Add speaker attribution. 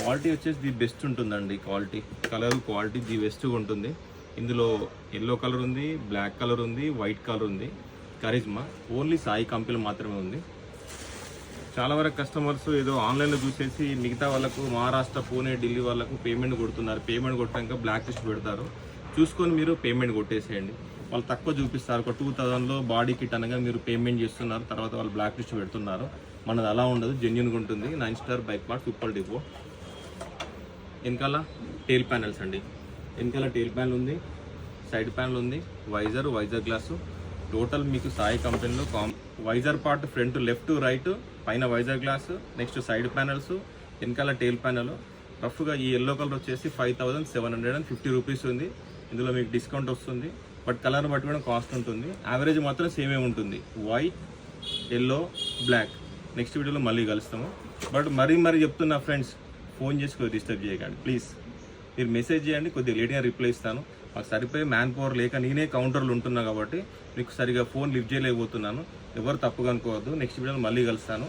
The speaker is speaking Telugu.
Speaker 1: క్వాలిటీ వచ్చేసి ది బెస్ట్ ఉంటుందండి. క్వాలిటీ కలర్ క్వాలిటీ ది బెస్ట్గా ఉంటుంది. ఇందులో ఎల్లో కలర్ ఉంది, బ్లాక్ కలర్ ఉంది, వైట్ కలర్ ఉంది. కరిజ్మా ఓన్లీ సాయి కంపెనీ మాత్రమే ఉంది. చాలా వరకు కస్టమర్స్ ఏదో ఆన్లైన్లో చూసేసి మిగతా వాళ్ళకు మహారాష్ట్ర, పూణే, ఢిల్లీ వాళ్ళకు పేమెంట్ కొడుతున్నారు. పేమెంట్ కొట్టాక బ్లాక్ లిస్ట్ పెడతారు. చూసుకొని మీరు పేమెంట్ కొట్టేసేయండి. వాళ్ళు తక్కువ చూపిస్తారు. ఒక 2000లో బాడీ కిట్ అనగా మీరు పేమెంట్ చేస్తున్నారు, తర్వాత వాళ్ళు బ్లాక్ లిస్ట్ పెడుతున్నారు. మనది అలా ఉండదు, జెన్యున్గా ఉంటుంది. 9 star bike part super depot. వెనకాల టైల్ ప్యానెల్స్ అండి. వెనకాల టైల్ ప్యానెల్ ఉంది, సైడ్ ప్యానెల్ ఉంది, వైజర్ గ్లాసు. టోటల్ మీకు సాయి కంపెనీలో visor part front left right, పైన visor glass, next side panels, వెనకాల టైల్ ప్యానెల్. రఫ్గా ఈ ఎల్లో కలర్ వచ్చేసి 5750 రూపీస్ ఉంది. ఇందులో మీకు డిస్కౌంట్ వస్తుంది, బట్ కలర్ బట్టి కూడా కాస్ట్ ఉంటుంది. యావరేజ్ మాత్రం సేమే ఉంటుంది, వైట్, ఎల్లో, బ్లాక్. నెక్స్ట్ వీడియోలో మళ్ళీ కలుస్తాము. బట్ మరీ చెప్తున్నా ఫ్రెండ్స్, ఫోన్ చేసి కొద్దిగా డిస్టర్బ్ చేయకండి ప్లీజ్. మీరు మెసేజ్ చేయండి, కొద్దిగా లేట్గా రిప్లై ఇస్తాను. మాకు సరిపోయే మ్యాన్ పవర్ లేక నేనే కౌంటర్లు ఉంటున్నా కాబట్టి మీకు సరిగా ఫోన్ లిఫ్ట్ చేయలేకపోతున్నాను. ఎవరు తప్పుగా అనుకోవద్దు. నెక్స్ట్ వీడియోలో మళ్ళీ కలుస్తాను.